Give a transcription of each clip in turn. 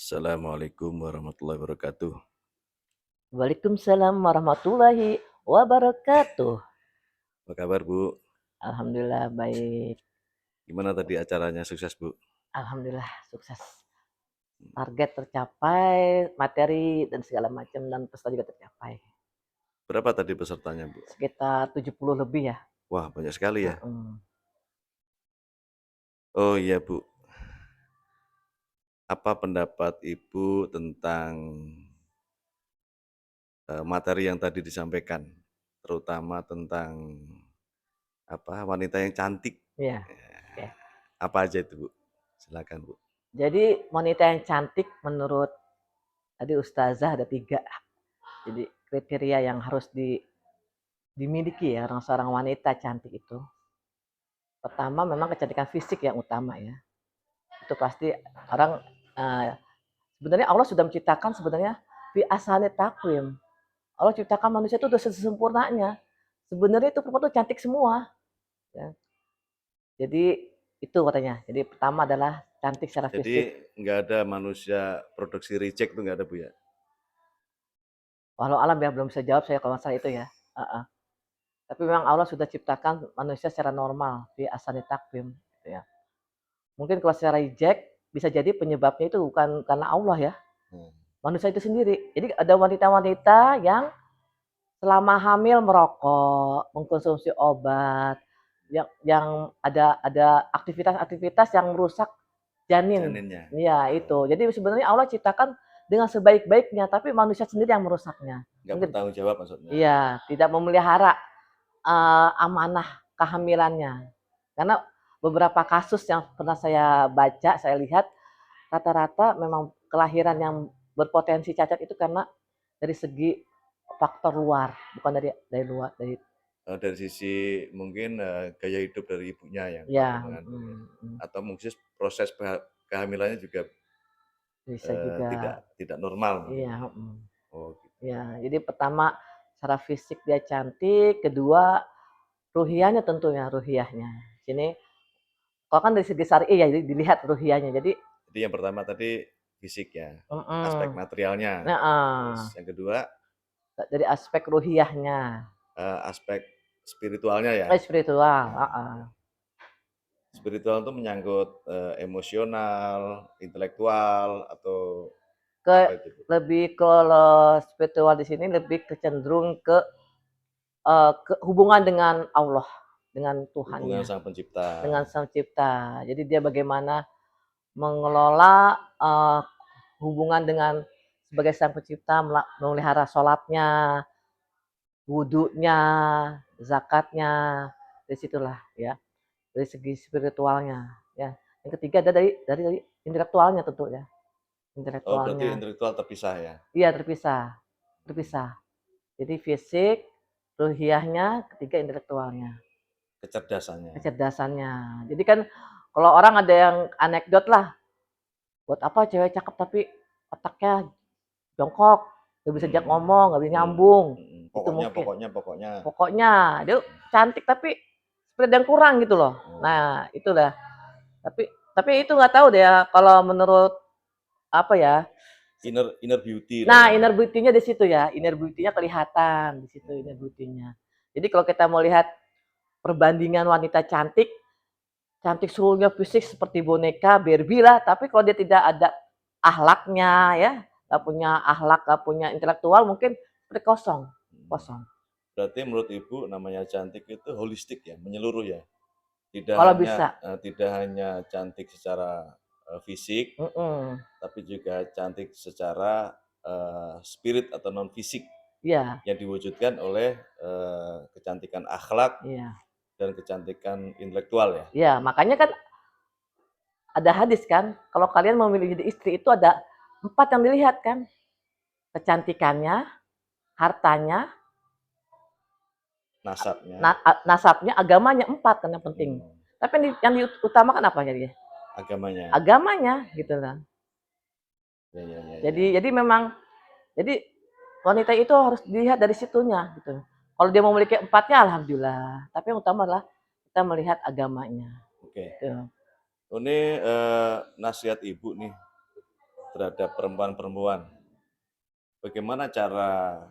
Assalamualaikum warahmatullahi wabarakatuh. Waalaikumsalam warahmatullahi wabarakatuh. Apa kabar, Bu? Alhamdulillah baik. Gimana tadi acaranya, sukses, Bu? Alhamdulillah sukses. Target tercapai, materi dan segala macam dan peserta juga tercapai. Berapa tadi pesertanya, Bu? Sekitar 70 lebih ya. Wah, banyak sekali ya. Mm-mm. Oh iya, Bu. Apa pendapat Ibu tentang materi yang tadi disampaikan, terutama tentang wanita yang cantik? Iya. Oke. Apa aja itu, Bu? Silakan, Bu. Jadi wanita yang cantik menurut tadi Ustazah ada 3. Jadi kriteria yang harus dimiliki ya seorang wanita cantik itu. Pertama memang kecantikan fisik yang utama ya. Itu pasti orang sebenarnya Allah sudah menciptakan sebenarnya fi asani takwim. Allah ciptakan manusia itu udah sesempurnanya. Sebenarnya itu perempuan tuh cantik semua. Ya. Jadi itu katanya. Jadi pertama adalah cantik secara Jadi fisik. nggak ada manusia produksi reject tuh nggak ada, Bu ya? Walau alam ya belum bisa jawab saya kalau masalah itu ya. Tapi memang Allah sudah ciptakan manusia secara normal di asani takwim. Gitu ya. Mungkin kalau secara reject bisa jadi penyebabnya itu bukan karena Allah ya. Manusia itu sendiri. Jadi ada wanita-wanita yang selama hamil merokok, mengkonsumsi obat, yang ada aktivitas-aktivitas yang merusak janin. Janinnya. Iya, itu. Jadi sebenarnya Allah ciptakan dengan sebaik-baiknya, tapi manusia sendiri yang merusaknya. Nggak Mungkin bertanggung jawab maksudnya. iya, tidak memelihara amanah kehamilannya. Karena beberapa kasus yang pernah saya baca, saya lihat rata-rata memang kelahiran yang berpotensi cacat itu karena dari segi faktor luar, bukan dari luar, Dari sisi mungkin gaya hidup dari ibunya yang waktu ya, mengandung ya, atau mungkin proses kehamilannya juga bisa juga. tidak normal mungkin Iya, ya. Oh gitu. ya. Jadi pertama secara fisik dia cantik, kedua ruhiyahnya tentunya ruhiyahnya. Sini kalau kan dari segi syar'i ya dilihat ruhiyahnya. Jadi yang pertama tadi fisik ya, aspek Mm-mm. materialnya. Terus Nah, yang kedua dari aspek ruhiyahnya, aspek spiritualnya ya. spiritual. Spiritual itu menyangkut emosional, intelektual atau Ke apa itu, Bu? lebih kalau spiritual di sini lebih kecenderung ke hubungan dengan Allah, dengan Hubungan Tuhannya, sang pencipta. dengan Sang Cipta. Jadi dia bagaimana mengelola hubungan dengan sebagai Sang Pencipta, memelihara sholatnya, wudhunya, zakatnya, dari situlah ya, dari segi spiritualnya ya. Yang ketiga ada dari intelektualnya tentu ya, Oh berarti intelektualnya. intelektual terpisah ya. Iya terpisah, terpisah. Jadi fisik, ruhiyahnya, ketiga intelektualnya, Kecerdasannya. kecerdasannya. Jadi kan kalau orang ada yang anekdot lah, buat apa cewek cakep tapi otaknya jongkok, nggak bisa jak ngomong, nggak bisa nyambung. Itu Pokoknya, mungkin. pokoknya, pokoknya. Pokoknya dia cantik tapi seperti ada yang kurang gitu loh. Nah itu dah. Tapi itu nggak tahu deh ya, kalau menurut apa ya. Inner beauty Nah, namanya. inner beauty-nya di situ ya. Inner beauty-nya kelihatan di situ inner beauty-nya. Jadi kalau kita mau lihat perbandingan wanita cantik, cantik seluruhnya fisik seperti boneka Barbie lah, tapi kalau dia tidak ada ahlaknya ya, nggak punya ahlak, nggak punya intelektual, mungkin seperti kosong, kosong. Berarti menurut Ibu namanya cantik itu holistik ya, menyeluruh ya. Kalau bisa, Tidak hanya cantik secara fisik, mm-mm. tapi juga cantik secara spirit atau non fisik Iya, yang diwujudkan oleh kecantikan akhlak iya, dan kecantikan intelektual ya. iya. Makanya kan ada hadis kan, kalau kalian mau memilih jadi istri itu ada 4 yang dilihat kan, kecantikannya, hartanya, Nasabnya. nasabnya, agamanya, 4 kan yang penting. Tapi yang diutamakan apa jadi? Agamanya. Agamanya gitu lah. Ya, ya, ya, ya. Jadi memang jadi wanita itu harus dilihat dari situnya gitu. Kalau dia memiliki 4-nya alhamdulillah. Tapi yang utama adalah kita melihat agamanya. Oke. Gitu. Ini nasihat Ibu nih terhadap perempuan-perempuan. Bagaimana cara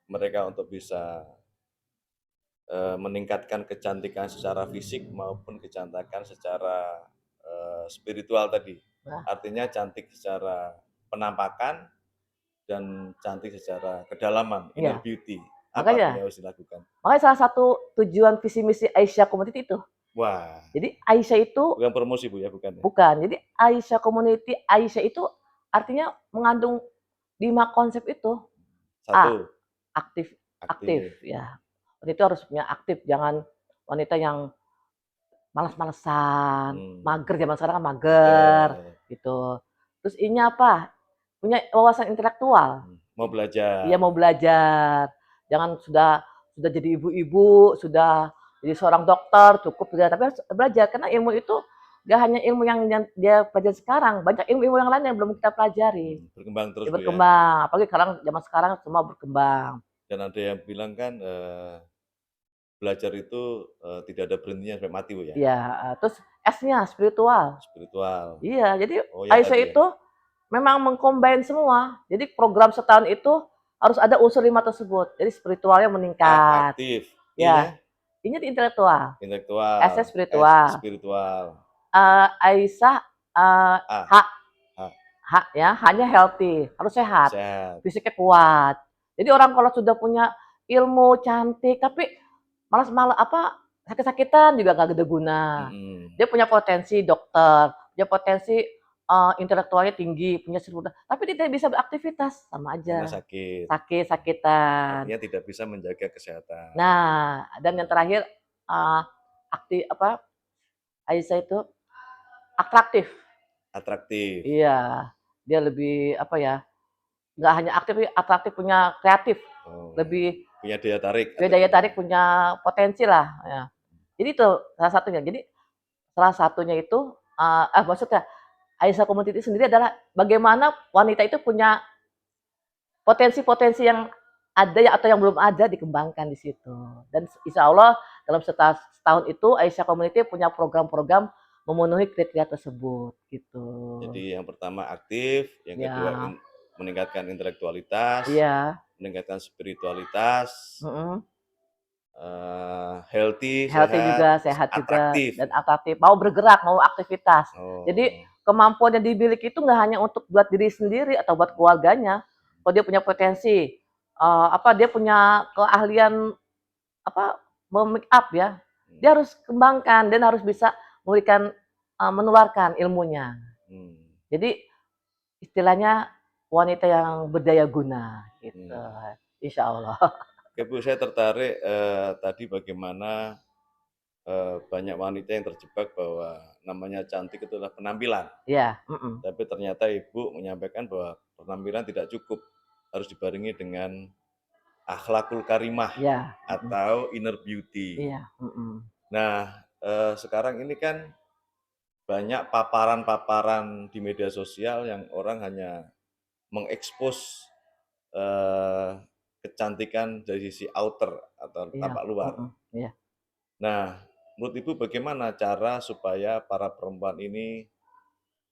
mereka untuk bisa meningkatkan kecantikan secara fisik maupun kecantikan secara spiritual tadi. Nah, Artinya cantik secara penampakan dan cantik secara kedalaman, inner iya. beauty. Apa tuh Makanya yang harus dilakukan? makanya salah satu tujuan visi misi Aisyah Community itu. Wah, Jadi Aisyah itu bukan promosi Bu ya, bukan ya? bukan. Jadi Aisyah Community, Aisyah itu artinya mengandung 5 konsep itu. A, Satu, aktif aktif aktif. ya. Wanita harus punya aktif, jangan wanita yang malas-malesan, Hmm, mager, zaman sekarang kan ya, ya, mager ya. gitu. Terus ini apa? Punya wawasan intelektual. Mau Dia belajar. mau belajar. Jangan sudah jadi ibu-ibu, sudah jadi seorang dokter, cukup sudah, tapi harus belajar karena ilmu itu gak hanya ilmu yang dia pelajari sekarang, banyak ilmu-ilmu yang lain yang belum kita pelajari. Berkembang terus Ya Bu ya. berkembang, apalagi sekarang zaman sekarang semua berkembang. Dan ada yang bilang kan belajar itu tidak ada berhentinya sampai mati Bu ya. Ya, terus S-nya spiritual. Spiritual. Iya, jadi Oh yang Aisyah tadi ya. itu memang mengcombine semua. Jadi program setahun itu harus ada unsur 5 tersebut. Jadi spiritualnya A meningkat. aktif, I-nya Ya, ini di intelektual, S-nya intelektual, S spiritual. spiritual, Aisyah A H, H H ya, H-nya healthy, harus sehat, sehat. fisiknya kuat. Jadi orang kalau sudah punya ilmu cantik tapi malas-malas apa sakit-sakitan juga nggak ada guna. Mhm. Dia punya potensi dokter, dia potensi intelektualnya tinggi, punya tapi dia tidak bisa beraktivitas, sama Karena aja. sakit. Sakit-sakitan. Artinya tidak bisa menjaga kesehatan. Nah, dan yang terakhir aktif apa? Aisyah itu atraktif. Atraktif. Iya, dia lebih apa ya? Nggak hanya aktif, tapi atraktif, punya kreatif, Oh, lebih punya daya tarik punya atau daya tarik, gimana? punya potensi lah. Ya. Jadi itu salah satunya. Jadi salah satunya itu, maksudnya Aisyah Community sendiri adalah bagaimana wanita itu punya potensi-potensi yang ada ya atau yang belum ada dikembangkan di situ. Dan insya Allah dalam setahun itu Aisyah Community punya program-program memenuhi kriteria tersebut gitu. Jadi yang pertama aktif, yang kedua Ya, meningkatkan intelektualitas, iya, meningkatkan spiritualitas, mm-mm. healthy, Healthy juga, terus sehat juga, atraktif. dan atraktif, mau bergerak, mau aktivitas. Jadi Oh, kemampuan yang dimiliki itu nggak hanya untuk buat diri sendiri atau buat keluarganya. Kalau dia punya potensi, dia punya keahlian apa make up ya, hmm, dia harus kembangkan dan harus bisa memberikan menularkan ilmunya. hmm, Jadi istilahnya wanita yang berdaya guna gitu. hmm. Insya Allah. Oke Bu, saya tertarik tadi bagaimana banyak wanita yang terjebak bahwa namanya cantik itu adalah penampilan. Ya, mm-mm. Tapi ternyata Ibu menyampaikan bahwa penampilan tidak cukup, harus dibarengi dengan akhlakul karimah Ya, mm-mm. atau inner beauty. Iya, mm-mm. Nah, sekarang ini kan banyak paparan-paparan di media sosial yang orang hanya mengekspos eh, kecantikan dari sisi outer atau Iya, tampak luar. mm-mm. Iya. Nah, menurut Ibu bagaimana cara supaya para perempuan ini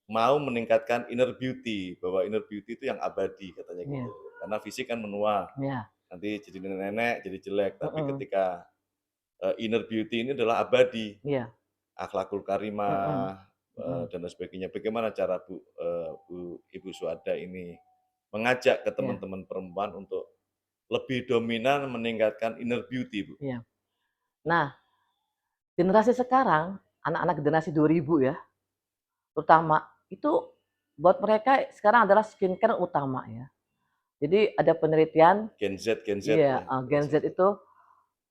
mau meningkatkan inner beauty, bahwa inner beauty itu yang abadi katanya gitu. Iya, Karena fisik kan menua, iya, nanti jadi nenek-nenek, jadi jelek. Tapi mhm, ketika inner beauty ini adalah abadi, iya, akhlakul mhm, karimah mhm, dan sebagainya. Bagaimana cara Ibu Suada ini mengajak ke iya, teman-teman perempuan untuk lebih dominan meningkatkan inner beauty, Bu? iya. Nah, generasi sekarang, anak-anak generasi 2000 ya, terutama, itu buat mereka sekarang adalah skincare utama ya. Jadi ada penelitian, Gen Z iya, ya Gen Z bahasanya. itu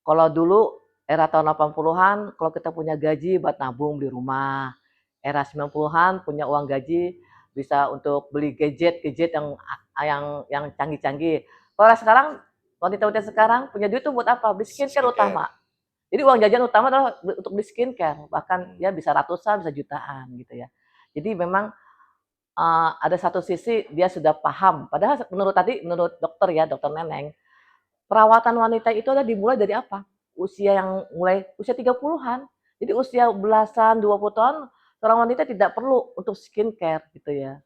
kalau dulu era tahun 80-an kalau kita punya gaji buat nabung beli rumah, era 90-an punya uang gaji bisa untuk beli gadget-gadget yang canggih-canggih. Kalau sekarang wanita-wanita sekarang punya duit tuh buat apa? Beli skincare Skincare. utama. Jadi uang jajan utama adalah untuk beli skincare, bahkan Hmm. ya bisa ratusan, bisa jutaan gitu ya. Jadi memang ada satu sisi dia sudah paham. Padahal menurut dokter ya, dokter Neneng, perawatan wanita itu adalah dimulai dari apa? Usia yang mulai usia 30-an. Jadi usia belasan, 20 tahun, seorang wanita tidak perlu untuk skincare gitu ya.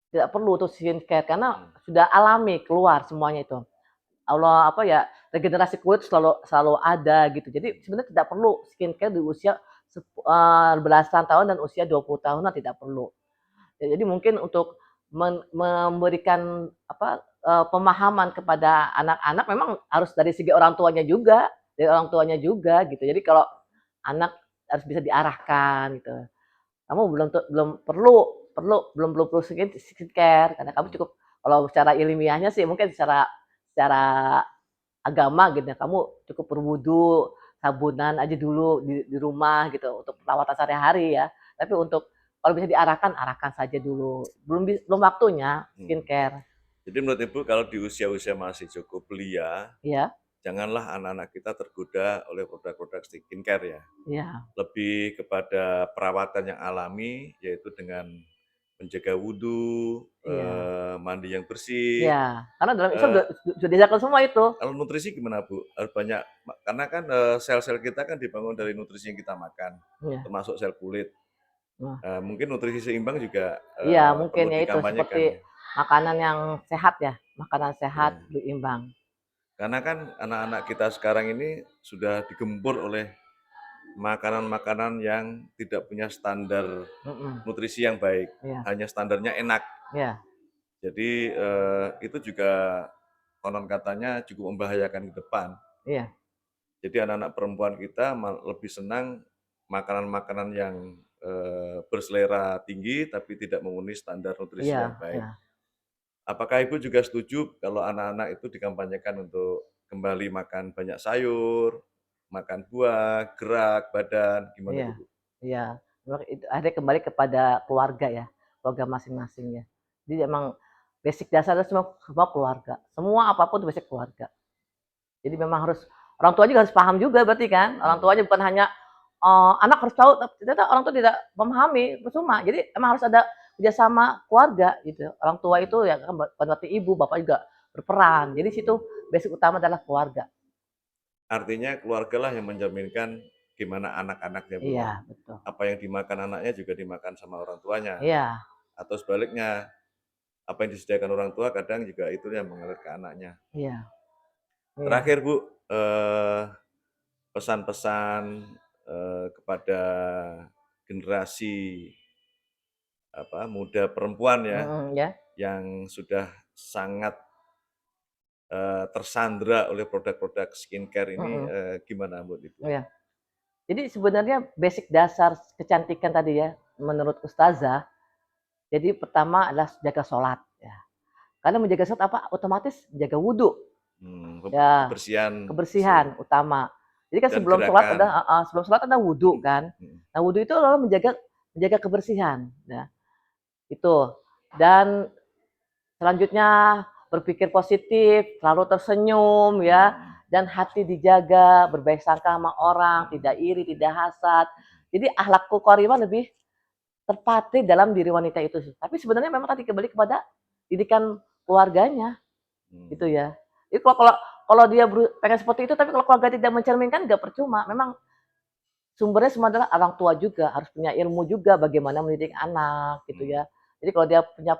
Tidak perlu tuh skincare karena sudah alami keluar semuanya itu. Allah apa ya, regenerasi kulit selalu selalu ada gitu. Jadi sebenarnya tidak perlu skincare di usia belasan tahun dan usia 20 tahunan tidak perlu. Ya, jadi mungkin untuk memberikan apa, pemahaman kepada anak-anak memang harus dari segi orang tuanya juga, gitu. Jadi kalau anak harus bisa diarahkan gitu. Kamu belum perlu perlu belum belum perlu skincare karena kamu cukup kalau secara ilmiahnya sih mungkin secara secara agama gitu ya, kamu cukup berwudu, sabunan aja dulu di rumah gitu untuk perawatan sehari-hari ya. Tapi untuk kalau bisa diarahkan, arahkan saja dulu. Belum waktunya skincare. Jadi menurut Ibu kalau di usia-usia masih cukup belia, Iya, janganlah anak-anak kita tergoda oleh produk-produk skincare ya. iya, Lebih kepada perawatan yang alami, yaitu dengan menjaga wudhu, iya, mandi yang bersih. iya. Karena dalam Islam Eh, sudah diajarkan semua itu. Kalau nutrisi gimana Bu? Harus banyak, karena kan sel-sel kita kan dibangun dari nutrisi yang kita makan, Iya. termasuk sel kulit. Nah, Mungkin nutrisi seimbang juga iya mungkin perlu ya itu dikampanyekan seperti ya. makanan yang sehat ya, makanan sehat Ya. berimbang. Karena kan anak-anak kita sekarang ini sudah digempur oleh makanan-makanan yang tidak punya standar Mm-mm. nutrisi yang baik, Iya, hanya standarnya enak. iya, Jadi itu juga konon katanya cukup membahayakan ke depan. iya, Jadi anak-anak perempuan kita lebih senang makanan-makanan yang berselera tinggi tapi tidak memenuhi standar nutrisi iya, yang baik. iya. Apakah Ibu juga setuju kalau anak-anak itu dikampanyekan untuk kembali makan banyak sayur, makan buah, gerak badan, gimana Iya, itu Bu? iya. Memang itu akhirnya kembali kepada keluarga ya, keluarga masing-masing ya. Jadi emang basic dasarnya semua semua keluarga. Semua apapun itu basic keluarga. Jadi memang harus orang tua juga harus paham juga berarti kan. Orang tuanya bukan hanya anak harus tahu, tapi ternyata orang tua tidak memahami, percuma. Jadi emang harus ada kerjasama keluarga gitu. Orang tua itu ya kan berarti ibu, bapak juga berperan. Jadi situ basic utama adalah keluarga. Artinya keluargalah yang menjaminkan gimana anak-anaknya Bu ya. Iya, betul. Apa yang dimakan anaknya juga dimakan sama orang tuanya. Iya, Atau sebaliknya, apa yang disediakan orang tua kadang juga itu yang mengalir ke anaknya. iya, iya. Terakhir Bu, pesan-pesan kepada generasi muda perempuan ya, Mm, ya. yang sudah sangat tersandra oleh produk-produk skincare ini, Mm, gimana menurut Ibu? iya. Jadi sebenarnya basic dasar kecantikan tadi ya, menurut ustazah, jadi pertama adalah jaga sholat ya. Karena menjaga sholat apa? Otomatis jaga wudhu ya, Kebersihan kebersihan utama. Jadi kan dan sebelum sholat gerakan. ada sebelum sholat ada wudhu kan. Nah wudhu itu adalah menjaga menjaga kebersihan ya. Itu. Dan selanjutnya berpikir positif, selalu tersenyum ya, dan hati dijaga, berbaik sangka sama orang, tidak iri, tidak hasad. Jadi akhlakul karimah lebih terpatri dalam diri wanita itu sih. Tapi sebenarnya memang tadi kembali kepada didikan keluarganya gitu ya. Jadi kalau kalau kalau dia pengen seperti itu, tapi kalau keluarga tidak mencerminkan nggak percuma. Memang sumbernya semua adalah orang tua juga harus punya ilmu juga bagaimana mendidik anak gitu ya. Jadi kalau dia punya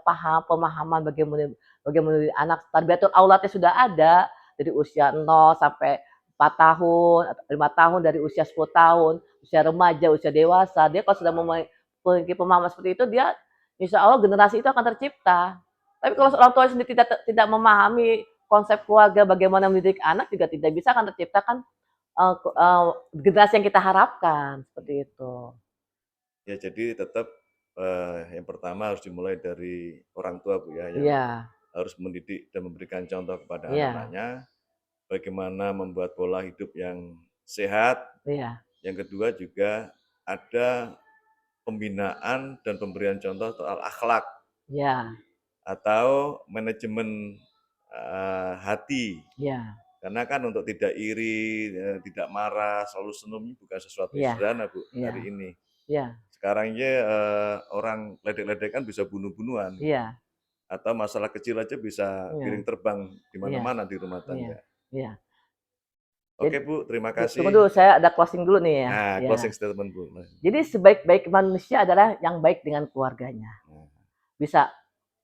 pemahaman bagaimana bagaimana mendidik anak, tarbiyatul auladnya sudah ada dari usia 0 sampai 4 tahun, 5 tahun dari usia 10 tahun, usia remaja, usia dewasa. Dia kalau sudah memiliki pemahaman seperti itu, dia insya Allah generasi itu akan tercipta. Tapi kalau orang tua sendiri tidak memahami konsep keluarga bagaimana mendidik anak juga tidak bisa akan terciptakan generasi yang kita harapkan, seperti itu. Ya jadi tetap, yang pertama harus dimulai dari orang tua Bu ya, yang Iya, harus mendidik dan memberikan contoh kepada iya, anak-anaknya, bagaimana membuat pola hidup yang sehat. iya, Yang kedua juga ada pembinaan dan pemberian contoh soal akhlak iya, atau manajemen, hati. iya, Karena kan untuk tidak iri, tidak marah, selalu senyum bukan sesuatu yang iya, sederhana Bu, iya, hari ini. iya, Sekarang ini orang ledek-ledekan bisa bunuh-bunuhan, iya, atau masalah kecil aja bisa iya, piring terbang di iya, mana-mana di rumah iya, tangga. iya. Oke Jadi Bu, terima tunggu kasih. dulu, saya ada closing dulu nih ya. Nah, Ya. closing statement Bu. Jadi sebaik-baik manusia adalah yang baik dengan keluarganya. Nah, Bisa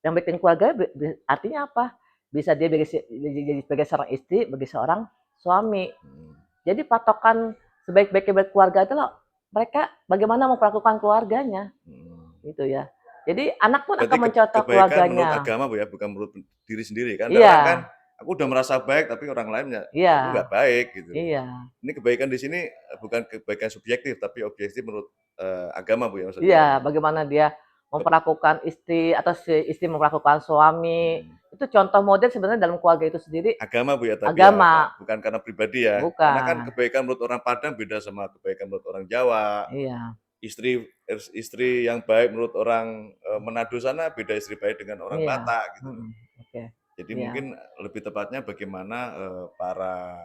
yang bikin keluarga artinya apa? Bisa dia jadi sebagai seorang istri, bagi seorang suami. Jadi patokan sebaik-baiknya berkeluarga adalah mereka bagaimana memperlakukan keluarganya, gitu ya. Jadi anak pun akan Berarti mencontoh kebaikan menurut keluarganya. agama, Bu, ya, bukan menurut diri sendiri. Kan ada orang kan, Iya, aku udah merasa baik tapi orang lainnya, aku iya, nggak baik gitu loh. iya, Ini kebaikan di sini bukan kebaikan subjektif tapi objektif menurut, agama, Bu, ya, maksudnya iya. ya? Bagaimana dia Bet memperlakukan istri atau si istri memperlakukan suami. mhm. Itu contoh model sebenarnya dalam keluarga itu sendiri Agama, Bu, ya, tapi ya, agama, bukan karena pribadi ya. Karena kan bukan. kebaikan menurut orang Padang beda sama kebaikan menurut orang Jawa. Iya, Istri yang baik menurut orang, Manado sana beda istri baik dengan orang iya, Batak gitu loh. mhm, oke, Jadi iya, mungkin lebih tepatnya bagaimana, para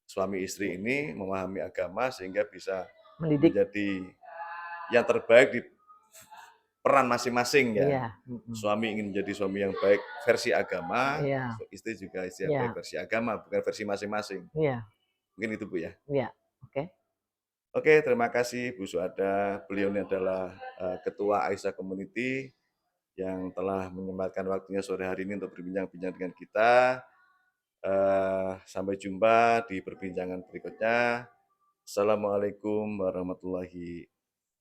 suami istri ini memahami agama sehingga bisa mendidik, menjadi yang terbaik di peran masing-masing ya. iya, mhm, Suami ingin menjadi suami yang baik versi agama, iya, istri juga istri yang baik iya, versi agama, bukan versi masing-masing. iya, Mungkin itu, Bu, ya. iya, oke. Oke, terima kasih Bu Suada. Beliau ini adalah, Ketua Aisyah Community yang telah menyempatkan waktunya sore hari ini untuk berbincang-bincang dengan kita. Sampai jumpa di perbincangan berikutnya. Assalamualaikum warahmatullahi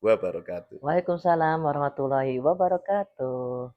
wabarakatuh. Waalaikumsalam warahmatullahi wabarakatuh.